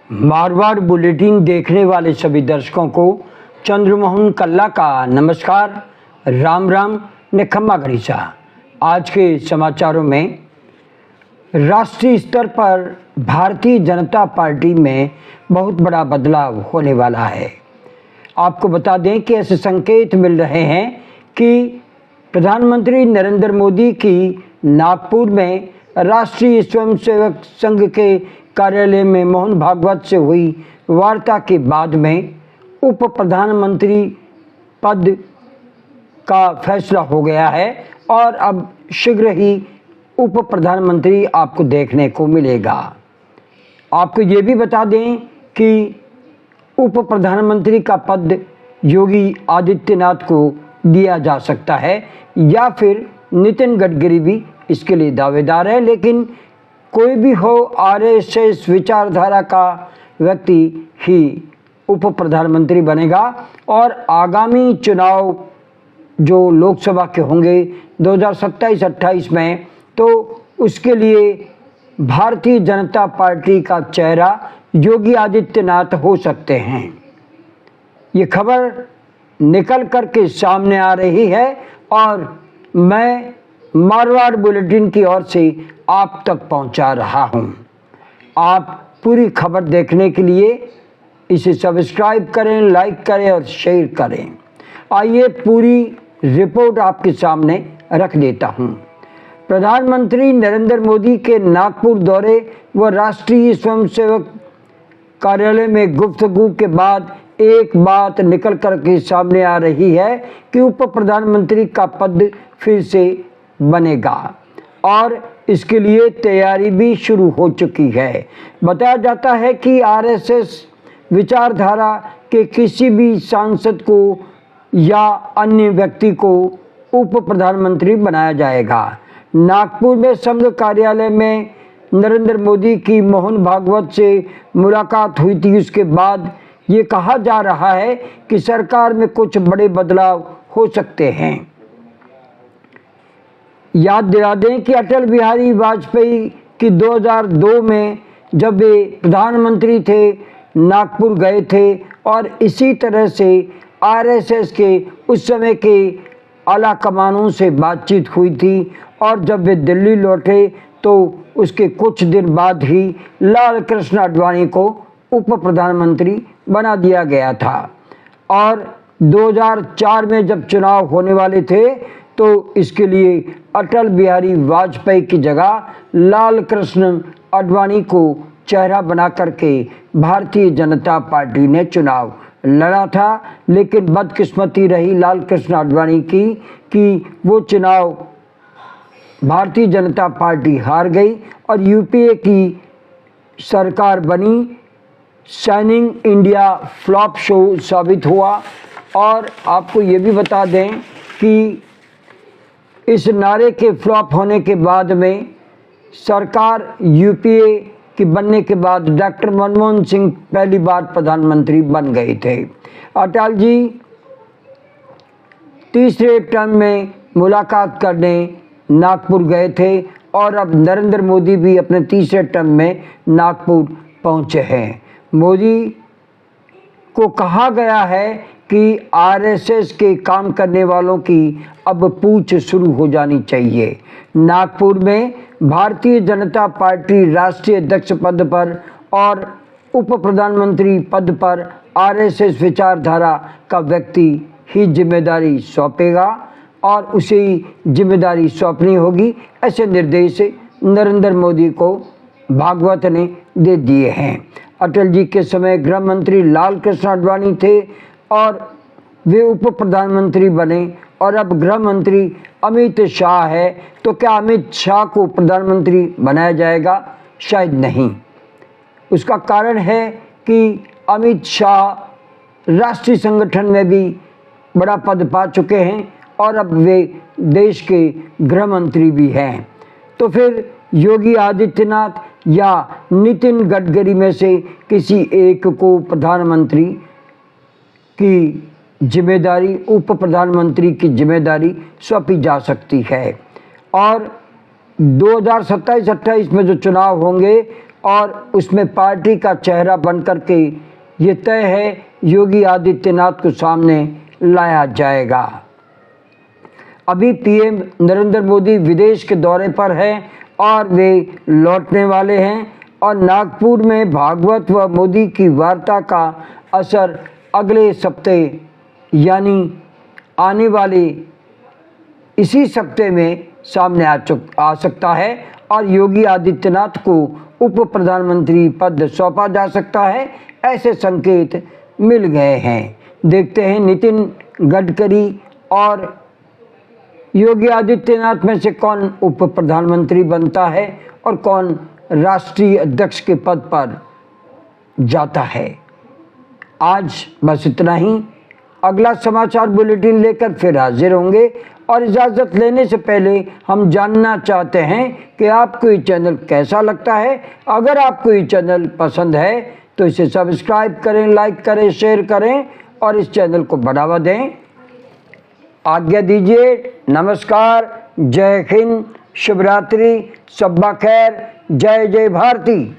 Marwar bulletin देखने वाले सभी दर्शकों को चंद्रमोहन कल्ला का नमस्कार, राम राम ने खम्मा गणिसा। आज के समाचारों में राष्ट्रीय स्तर पर भारतीय जनता पार्टी में बहुत बड़ा बदलाव होने वाला है। आपको बता दें कि ऐसे संकेत मिल रहे हैं कि प्रधानमंत्री नरेंद्र मोदी की नागपुर में राष्ट्रीय स्वयंसेवक संघ के कार्यालय में मोहन भागवत से हुई वार्ता के बाद में उप प्रधानमंत्री पद का फैसला हो गया है और अब शीघ्र ही उप प्रधानमंत्री आपको देखने को मिलेगा। आपको ये भी बता दें कि उप प्रधानमंत्री का पद योगी आदित्यनाथ को दिया जा सकता है या फिर नितिन गडकरी भी इसके लिए दावेदार है, लेकिन कोई भी हो आरएसएस विचारधारा का व्यक्ति ही उप प्रधानमंत्री बनेगा और आगामी चुनाव जो लोकसभा के होंगे 2027-28 में, तो उसके लिए भारतीय जनता पार्टी का चेहरा योगी आदित्यनाथ हो सकते हैं। ये खबर निकल कर के सामने आ रही है और मैं मारवाड़ बुलेटिन की ओर से आप तक पहुंचा रहा हूं। आप पूरी खबर देखने के लिए इसे सब्सक्राइब करें, लाइक करें और शेयर करें। आइए पूरी रिपोर्ट आपके सामने रख देता हूं। प्रधानमंत्री नरेंद्र मोदी के नागपुर दौरे व राष्ट्रीय स्वयंसेवक कार्यालय में गुफ्तगू के बाद एक बात निकल कर के सामने आ रही है कि उप प्रधानमंत्री का पद फिर से बनेगा और इसके लिए तैयारी भी शुरू हो चुकी है। बताया जाता है कि आरएसएस विचारधारा के किसी भी सांसद को या अन्य व्यक्ति को उप प्रधानमंत्री बनाया जाएगा। नागपुर में संघ कार्यालय में नरेंद्र मोदी की मोहन भागवत से मुलाकात हुई थी। उसके बाद ये कहा जा रहा है कि सरकार में कुछ बड़े बदलाव हो सकते हैं। याद दिला दें कि अटल बिहारी वाजपेयी की 2002 में जब वे प्रधानमंत्री थे, नागपुर गए थे और इसी तरह से आरएसएस के उस समय के आला कमानों से बातचीत हुई थी और जब वे दिल्ली लौटे तो उसके कुछ दिन बाद ही लाल कृष्ण आडवाणी को उप प्रधानमंत्री बना दिया गया था और 2004 में जब चुनाव होने वाले थे तो इसके लिए अटल बिहारी वाजपेयी की जगह लाल कृष्ण आडवाणी को चेहरा बना करके भारतीय जनता पार्टी ने चुनाव लड़ा था। लेकिन बदकिस्मती रही लाल कृष्ण आडवाणी की कि वो चुनाव भारतीय जनता पार्टी हार गई और यूपीए की सरकार बनी। शाइनिंग इंडिया फ्लॉप शो साबित हुआ और आपको ये भी बता दें कि इस नारे के फ्लॉप होने के बाद में सरकार यूपीए की बनने के बाद डॉक्टर मनमोहन सिंह पहली बार प्रधानमंत्री बन गए थे। अटल जी तीसरे टर्म में मुलाकात करने नागपुर गए थे और अब नरेंद्र मोदी भी अपने तीसरे टर्म में नागपुर पहुंचे हैं। मोदी को कहा गया है कि आरएसएस के काम करने वालों की अब पूछ शुरू हो जानी चाहिए। नागपुर में भारतीय जनता पार्टी राष्ट्रीय अध्यक्ष पद पर और उप प्रधानमंत्री पद पर आरएसएस विचारधारा का व्यक्ति ही जिम्मेदारी सौंपेगा और उसे ही जिम्मेदारी सौंपनी होगी। ऐसे निर्देश नरेंद्र मोदी को भागवत ने दे दिए हैं। अटल जी के समय गृह मंत्री लाल कृष्ण आडवाणी थे और वे उप प्रधानमंत्री बने और अब गृह मंत्री अमित शाह है, तो क्या अमित शाह को प्रधानमंत्री बनाया जाएगा? शायद नहीं। उसका कारण है कि अमित शाह राष्ट्रीय संगठन में भी बड़ा पद पा चुके हैं और अब वे देश के गृह मंत्री भी हैं। तो फिर योगी आदित्यनाथ या नितिन गडकरी में से किसी एक को प्रधानमंत्री की जिम्मेदारी, उप प्रधानमंत्री की जिम्मेदारी सौंपी जा सकती है। और 2027-28 में जो चुनाव होंगे और उसमें पार्टी का चेहरा बनकर के ये तय है योगी आदित्यनाथ को सामने लाया जाएगा। अभी पीएम नरेंद्र मोदी विदेश के दौरे पर है और वे लौटने वाले हैं और नागपुर में भागवत व मोदी की वार्ता का असर अगले सप्ते यानी आने वाले इसी सप्ते में सामने आ सकता है और योगी आदित्यनाथ को उप प्रधानमंत्री पद सौंपा जा सकता है, ऐसे संकेत मिल गए हैं। देखते हैं नितिन गडकरी और योगी आदित्यनाथ में से कौन उप प्रधानमंत्री बनता है और कौन राष्ट्रीय अध्यक्ष के पद पर जाता है। आज बस इतना ही। अगला समाचार बुलेटिन लेकर फिर हाजिर होंगे और इजाज़त लेने से पहले हम जानना चाहते हैं कि आपको ये चैनल कैसा लगता है। अगर आपको ये चैनल पसंद है तो इसे सब्सक्राइब करें, लाइक करें, शेयर करें और इस चैनल को बढ़ावा दें। आज्ञा दीजिए। नमस्कार, जय हिंद, शुभ रात्रि, शब्बा खैर, जय जय भारती।